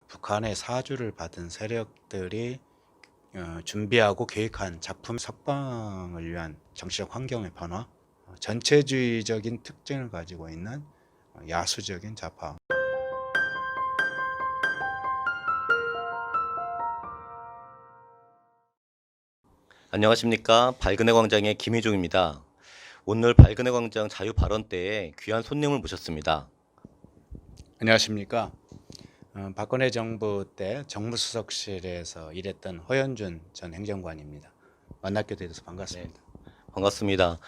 북한의 사주를 받은 세력들이 준비하고 계획한 작품 석방을 위한 정치적 환경의 변화, 전체주의적인 특징을 가지고 있는 야수적인 좌파. 안녕하십니까. 발근해 광장의 김희종입니다. 오늘 발근해 광장 자유 발언 때에 귀한 손님을 모셨습니다. 안녕하십니까. 박근혜 정부 때 정무수석실에서 일했던 허현준 전 행정관입니다. 만나게 돼서 반갑습니다. 반갑습니다.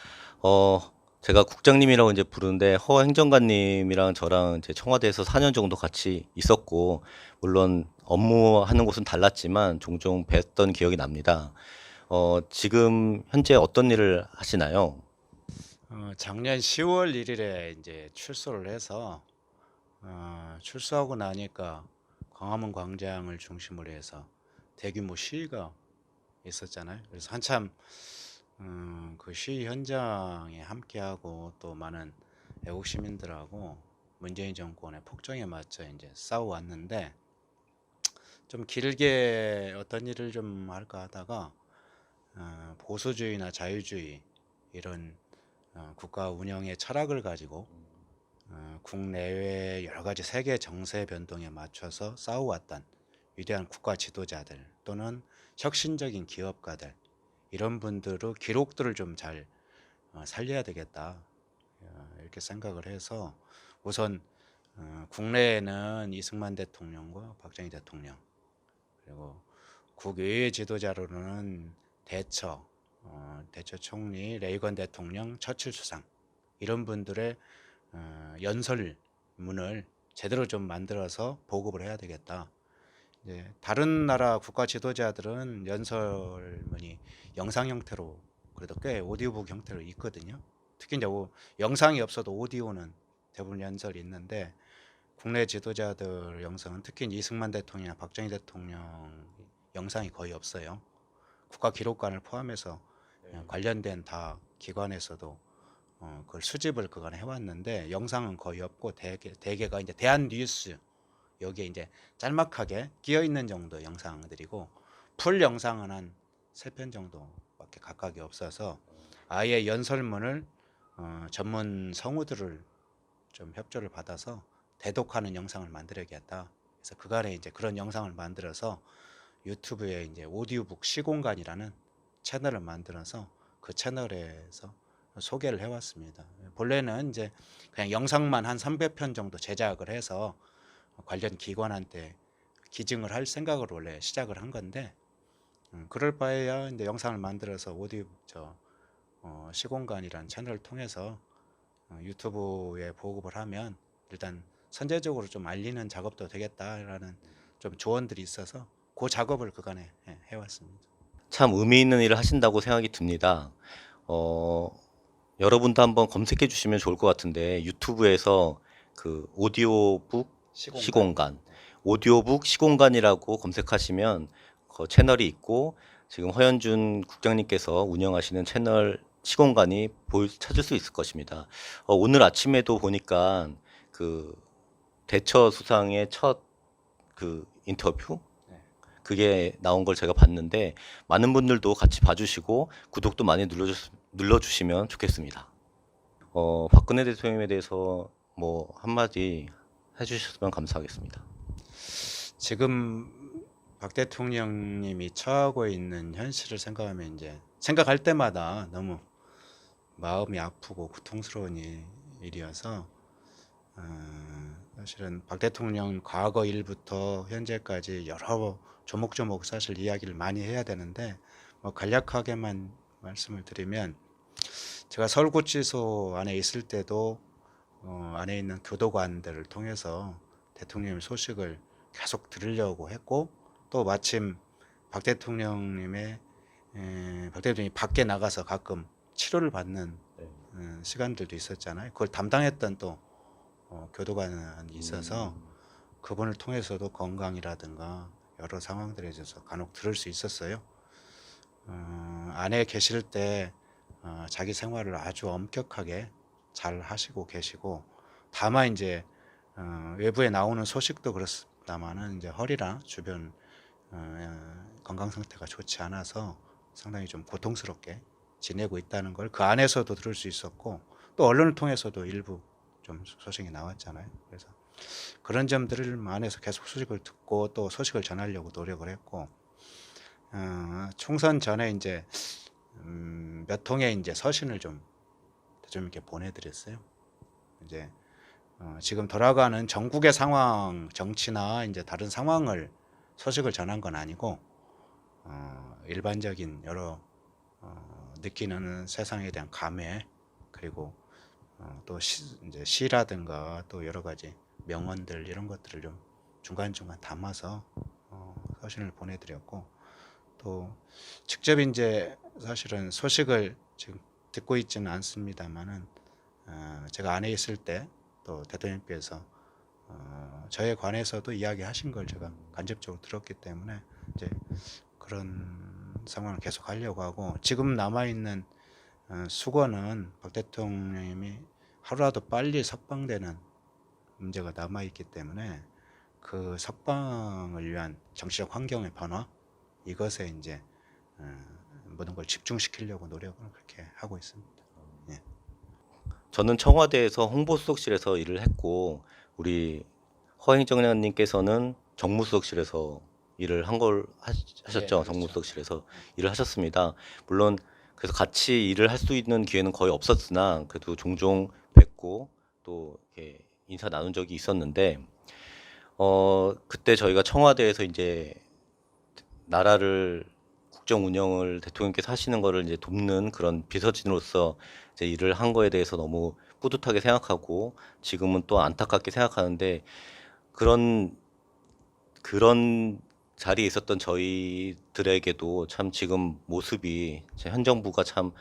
어, 제가 국장님이라고 이제 부르는데 허 행정관님이랑 저랑 이제 청와대에서 4년 정도 같이 있었고, 물론 업무하는 곳은 달랐지만 종종 뵀던 기억이 납니다. 지금 현재 어떤 일을 하시나요? 작년 10월 1일에 이제 출소를 해서 출소하고 나니까 광화문 광장을 중심으로 해서 대규모 시위가 있었잖아요. 그래서 한참 그 시위 현장에 함께하고 또 많은 애국 시민들하고 문재인 정권의 폭정에 맞춰 이제 싸워왔는데, 좀 길게 어떤 일을 좀 할까 하다가 보수주의나 자유주의 이런 국가 운영의 철학을 가지고 국내외 여러 가지 세계 정세 변동에 맞춰서 싸워왔던 위대한 국가 지도자들 또는 혁신적인 기업가들, 이런 분들의 기록들을 좀 잘 살려야 되겠다, 이렇게 생각을 해서 우선 국내에는 이승만 대통령과 박정희 대통령, 그리고 국외의 지도자로는 대처 총리, 레이건 대통령, 처칠 수상, 이런 분들의 연설문을 제대로 좀 만들어서 보급을 해야 되겠다. 이제 다른 나라 국가 지도자들은 연설문이 영상 형태로 그래도 꽤 오디오북 형태로 있거든요. 특히 이제 영상이 없어도 오디오는 대부분 연설이 있는데, 국내 지도자들 영상은 특히 이승만 대통령이나 박정희 대통령 영상이 거의 없어요. 국가기록관을 포함해서 관련된 다 기관에서도 그걸 수집을 그간 해왔는데 영상은 거의 없고, 대개가 이제 대한뉴스 여기에 이제 짤막하게 끼어 있는 정도 영상들이고, 풀 영상은 한 3편 정도밖에 각각이 없어서 아예 연설문을 전문 성우들을 좀 협조를 받아서 대독하는 영상을 만들어야겠다. 그래서 그간에 이제 그런 영상을 만들어서 유튜브에 이제 오디오북 시공간이라는 채널을 만들어서 그 채널에서 소개를 해왔습니다. 본래는 이제 그냥 영상만 한 300편 정도 제작을 해서 관련 기관한테 기증을 할 생각으로 원래 시작을 한 건데, 그럴 바에야 이제 영상을 만들어서 오디오 시공간이라는 채널을 통해서 유튜브에 보급을 하면 일단 선제적으로 좀 알리는 작업도 되겠다라는 좀 조언들이 있어서 그 작업을 그간에 해왔습니다. 참 의미 있는 일을 하신다고 생각이 듭니다. 어, 여러분도 한번 검색해 주시면 좋을 것 같은데 유튜브에서 그 오디오북 시공간, 오디오북 시공간이라고 검색하시면 그 채널이 있고, 지금 허현준 국장님께서 운영하시는 채널 시공간이 찾을 수 있을 것입니다. 오늘 아침에도 보니까 그 대처 수상의 첫 그 인터뷰, 네. 그게 나온 걸 제가 봤는데 많은 분들도 같이 봐주시고 구독도 많이 눌러주시면 좋겠습니다. 박근혜 대통령에 대해서 뭐 한마디 해주셨으면 감사하겠습니다. 지금 박 대통령님이 처하고 있는 현실을 생각하면 이제 생각할 때마다 너무 마음이 아프고 고통스러운 일이어서, 사실은 박 대통령 과거 일부터 현재까지 여러 조목조목 사실 이야기를 많이 해야 되는데, 뭐 간략하게만 말씀을 드리면, 제가 서울구치소 안에 있을 때도 안에 있는 교도관들을 통해서 대통령의 소식을 계속 들으려고 했고, 또 마침 박 대통령님의 박 대통령이 밖에 나가서 가끔 치료를 받는 시간들도 있었잖아요. 그걸 담당했던 또 교도관이 있어서 그분을 통해서도 건강이라든가 여러 상황들에 대해서 간혹 들을 수 있었어요. 안에 계실 때 자기 생활을 아주 엄격하게 잘 하시고 계시고, 다만 이제 외부에 나오는 소식도 있습니다만은 이제 허리나 주변 건강 상태가 좋지 않아서 상당히 좀 고통스럽게 지내고 있다는 걸 그 안에서도 들을 수 있었고 또 언론을 통해서도 일부 좀 소식이 나왔잖아요. 그래서 그런 점들을 안에서 계속 소식을 듣고 또 소식을 전하려고 노력을 했고 총선 전에 이제 몇 통의 이제 서신을 좀 대통령께 보내드렸어요. 이제 지금 돌아가는 전국의 상황, 정치나 이제 다른 상황을 소식을 전한 건 아니고 일반적인 여러 느끼는 세상에 대한 감회 그리고 또 이제 시라든가 또 여러 가지 명언들 이런 것들을 좀 중간중간 담아서 서신을 보내드렸고 또 직접 이제 사실은 소식을 지금 듣고 있지는 않습니다만은 제가 안에 있을 때 또 대통령께서 저에 관해서도 이야기하신 걸 제가 간접적으로 들었기 때문에 이제 그런 상황을 계속 하려고 하고 지금 남아 있는 수거는 박 대통령님이 하루라도 빨리 석방되는 문제가 남아 있기 때문에 그 석방을 위한 정치적 환경의 변화 이것에 이제 모든 걸 집중시키려고 노력을 그렇게 하고 있습니다. 예. 저는 청와대에서 홍보수석실에서 일을 했고 우리 허행정장님께서는 정무수석실에서 일을 한 걸 하셨죠. 네, 그렇죠. 정무수석실에서 일을 하셨습니다. 물론 그래서 같이 일을 할 수 있는 기회는 거의 없었으나 그래도 종종 뵙고 또 이렇게 인사 나눈 적이 있었는데 그때 저희가 청와대에서 이제 나라를 국정 운영을 대통령께서 하시는 거를 이제 돕는 그런 비서진으로서 이제 일을 한 거에 대해서 너무 뿌듯하게 생각하고 지금은 또 안타깝게 생각하는데 그런 자리에 있었던 저희들에게도 참 지금 모습이 현 정부가 참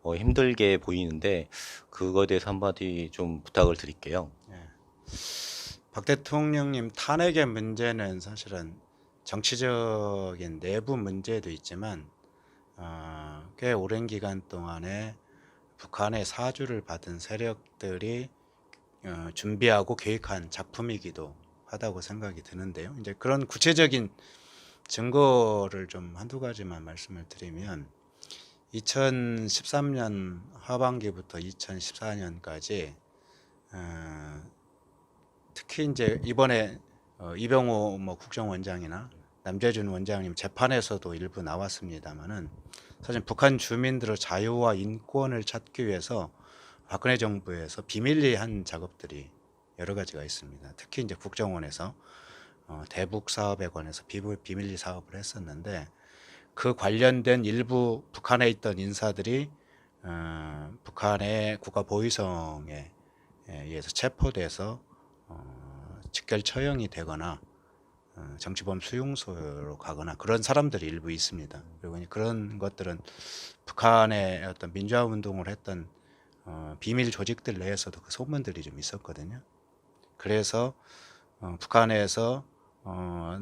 힘들게 보이는데 그거에 대해서 한마디 좀 부탁을 드릴게요. 예. 박 대통령님 탄핵의 문제는 사실은 정치적인 내부 문제도 있지만 꽤 오랜 기간 동안에 북한의 사주를 받은 세력들이 준비하고 계획한 작품이기도 하다고 생각이 드는데요. 이제 그런 구체적인 증거를 좀 한두 가지만 말씀을 드리면 2013년 하반기부터 2014년까지 특히 이제 이번에 이병호 뭐 국정원장이나 남재준 원장님 재판에서도 일부 나왔습니다만은 사실 북한 주민들의 자유와 인권을 찾기 위해서 박근혜 정부에서 비밀리에 한 작업들이 여러 가지가 있습니다. 특히 이제 국정원에서 대북 사업에 관해서 비밀리 사업을 했었는데 그 관련된 일부 북한에 있던 인사들이 북한의 국가보위성에 의해서 체포돼서 직결 처형이 되거나 정치범 수용소로 가거나 그런 사람들이 일부 있습니다. 그리고 그런 것들은 북한의 어떤 민주화 운동을 했던 비밀 조직들 내에서도 그 소문들이 좀 있었거든요. 그래서 북한에서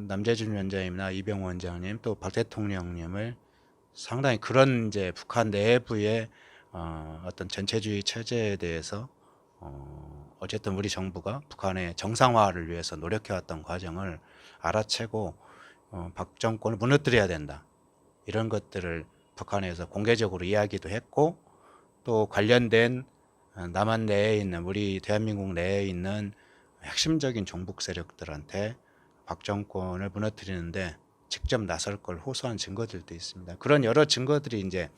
남재준 위원장님이나 이병호 원장님 또 박 대통령님을 상당히 그런 이제 북한 내부의 어떤 전체주의 체제에 대해서 어쨌든 우리 정부가 북한의 정상화를 위해서 노력해왔던 과정을 알아채고 박 정권을 무너뜨려야 된다. 이런 것들을 북한에서 공개적으로 이야기도 했고 또 관련된 남한 내에 있는 우리 대한민국 내에 있는 핵심적인 종북 세력들한테 박 정권을 무너뜨리는데 직접 나설 걸 호소한 증거들도 있습니다. 그런 여러 증거들이 이제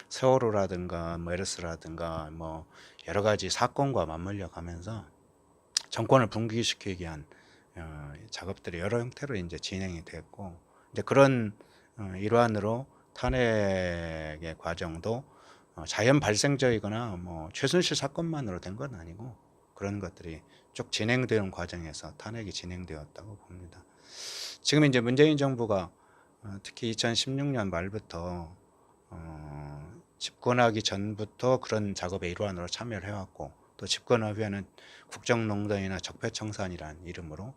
세월호라든가 뭐 에르스라든가 뭐 여러 가지 사건과 맞물려 가면서 정권을 붕괴시키기 위한 작업들이 여러 형태로 이제 진행이 됐고 이제 그런 일환으로 탄핵의 과정도 자연 발생적이거나 뭐 최순실 사건만으로 된 건 아니고 그런 것들이 쭉 진행되는 과정에서 탄핵이 진행되었다고 봅니다. 지금 이제 문재인 정부가 특히 2016년 말부터 집권하기 전부터 그런 작업의 일환으로 참여를 해왔고 또 집권한 후에는 국정농단이나 적폐청산이라는 이름으로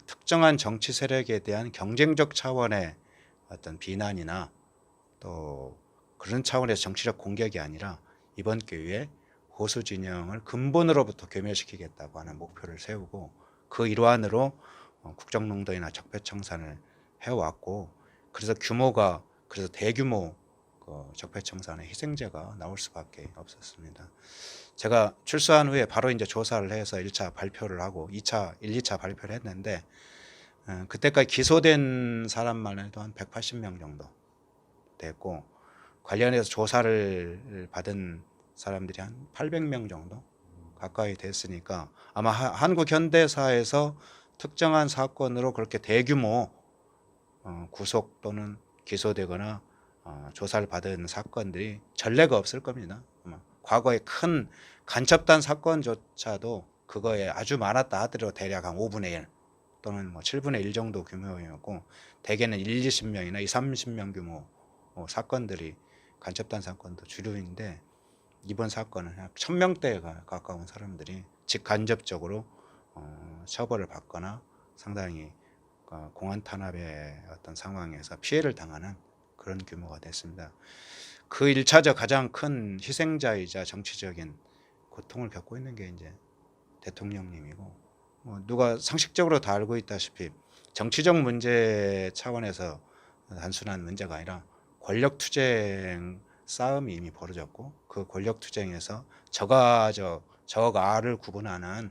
특정한 정치 세력에 대한 경쟁적 차원의 어떤 비난이나 또 그런 차원에서 정치적 공격이 아니라 이번 기회에 보수 진영을 근본으로부터 괴멸시키겠다고 하는 목표를 세우고 그 일환으로 국정농단이나 적폐청산을 해왔고, 그래서 규모가 그래서 대규모 적폐청산의 희생자가 나올 수밖에 없었습니다. 제가 출소한 후에 바로 이제 조사를 해서 1차 발표를 하고 2차, 1, 2차 발표를 했는데 그때까지 기소된 사람만 해도 한 180명 정도 됐고, 관련해서 조사를 받은 사람들이 한 800명 정도 가까이 됐으니까 아마 한국 현대사에서 특정한 사건으로 그렇게 대규모 구속 또는 기소되거나 조사를 받은 사건들이 전례가 없을 겁니다. 아마 과거에 큰 간첩단 사건조차도 그거에 아주 많았다 하더라도 대략 한 5분의 1 또는 뭐 7분의 1 정도 규모였고, 대개는 1, 20명이나 2, 30명 규모 사건들이 간첩단 사건도 주류인데, 이번 사건은 약 1000명대에 가까운 사람들이 직간접적으로 처벌을 받거나 상당히 공안 탄압의 어떤 상황에서 피해를 당하는 그런 규모가 됐습니다. 그 1차적 가장 큰 희생자이자 정치적인 고통을 겪고 있는 게 이제 대통령님이고, 누가 상식적으로 다 알고 있다시피 정치적 문제 차원에서 단순한 문제가 아니라 권력 투쟁 싸움이 이미 벌어졌고, 그 권력 투쟁에서 저가 아를 구분하는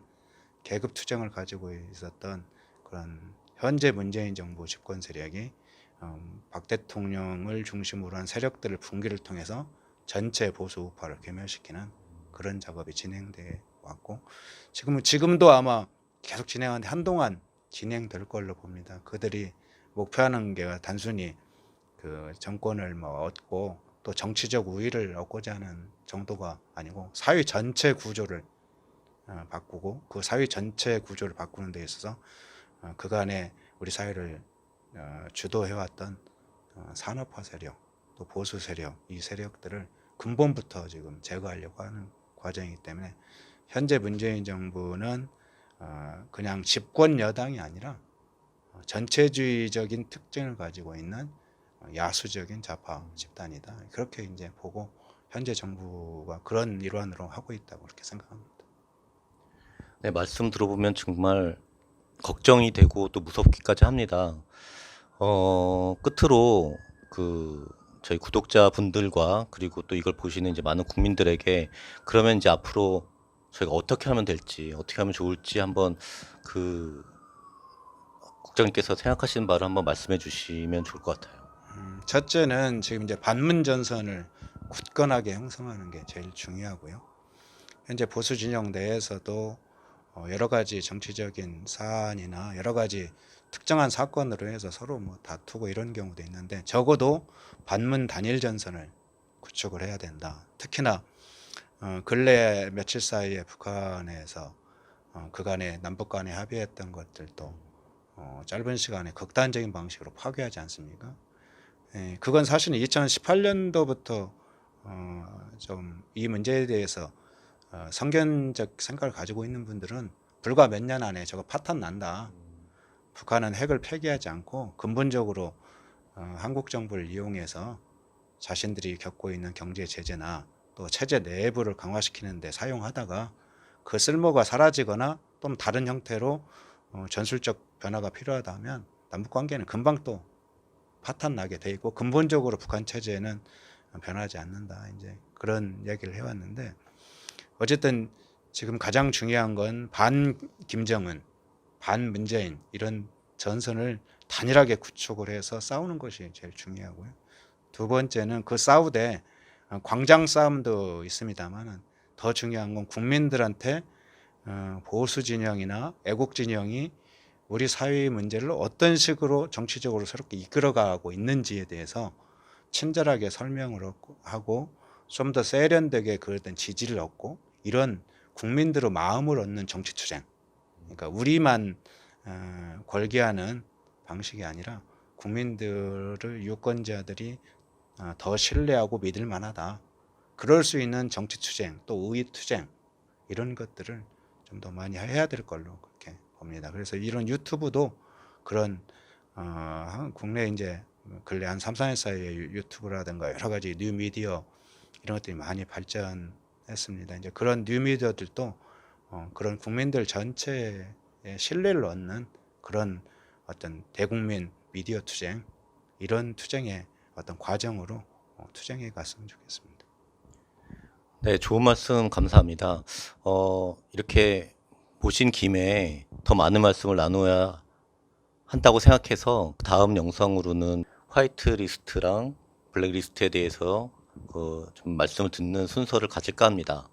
계급 투쟁을 가지고 있었던 그런 현재 문재인 정부 집권 세력이 박 대통령을 중심으로 한 세력들을 분기를 통해서 전체 보수 우파를 괴멸시키는 그런 작업이 진행돼 왔고, 지금도 아마 계속 진행하는데 한동안 진행될 걸로 봅니다. 그들이 목표하는 게 단순히 그 정권을 얻고 또 정치적 우위를 얻고자 하는 정도가 아니고, 사회 전체 구조를 바꾸고, 그 사회 전체 구조를 바꾸는 데 있어서 그간에 우리 사회를 주도해왔던 산업화 세력 또 보수 세력, 이 세력들을 근본부터 지금 제거하려고 하는 과정이기 때문에 현재 문재인 정부는 그냥 집권 여당이 아니라 전체주의적인 특징을 가지고 있는 야수적인 좌파 집단이다, 그렇게 이제 보고 현재 정부가 그런 일환으로 하고 있다고 그렇게 생각합니다. 네, 말씀 들어보면 정말 걱정이 되고 또 무섭기까지 합니다. 끝으로 저희 구독자분들과 그리고 또 이걸 보시는 이제 많은 국민들에게 그러면 이제 앞으로 저희가 어떻게 하면 될지, 어떻게 하면 좋을지 한번 국장님께서 생각하시는 바를 한번 말씀해 주시면 좋을 것 같아요. 첫째는 지금 이제 반문 전선을 굳건하게 형성하는 게 제일 중요하고요. 현재 보수 진영 내에서도 여러 가지 정치적인 사안이나 여러 가지 특정한 사건으로 해서 서로 다투고 이런 경우도 있는데, 적어도 반문 단일 전선을 구축을 해야 된다. 특히나 근래 며칠 사이에 북한에서 그간에 남북 간에 합의했던 것들도 짧은 시간에 극단적인 방식으로 파괴하지 않습니까? 그건 사실은 2018년도부터 좀 이 문제에 대해서 성견적 생각을 가지고 있는 분들은 불과 몇 년 안에 저거 파탄 난다, 북한은 핵을 폐기하지 않고 근본적으로 한국 정부를 이용해서 자신들이 겪고 있는 경제 제재나 또 체제 내부를 강화시키는 데 사용하다가 그 쓸모가 사라지거나 또 다른 형태로 전술적 변화가 필요하다 하면 남북 관계는 금방 또 파탄 나게 돼 있고, 근본적으로 북한 체제는 변하지 않는다, 이제 그런 얘기를 해왔는데, 어쨌든 지금 가장 중요한 건 반 김정은, 반 문재인 이런 전선을 단일하게 구축을 해서 싸우는 것이 제일 중요하고요. 두 번째는 그 싸우되 광장 싸움도 있습니다만, 더 중요한 건 국민들한테 보수 진영이나 애국 진영이 우리 사회의 문제를 어떤 식으로 정치적으로 새롭게 이끌어가고 있는지에 대해서 친절하게 설명을 하고 좀 더 세련되게 그 어떤 지지를 얻고, 이런 국민들의 마음을 얻는 정치 투쟁, 그러니까 우리만 걸게하는 방식이 아니라 국민들을 유권자들이 더 신뢰하고 믿을 만하다, 그럴 수 있는 정치 투쟁 또 우위 투쟁, 이런 것들을 좀 더 많이 해야 될 걸로 그렇게 봅니다. 그래서 이런 유튜브도 그런 국내 이제 근래 한 3, 4년 사이에 유튜브라든가 여러 가지 뉴미디어 이런 것들이 많이 발전했습니다. 이제 그런 뉴미디어들도 그런 국민들 전체의 신뢰를 얻는 그런 어떤 대국민 미디어 투쟁 이런 투쟁의 어떤 과정으로 투쟁해 갔으면 좋겠습니다. 네, 좋은 말씀 감사합니다. 이렇게 모신 김에 더 많은 말씀을 나눠야 한다고 생각해서 다음 영상으로는 화이트 리스트랑 블랙 리스트에 대해서 좀 말씀을 듣는 순서를 가질까 합니다.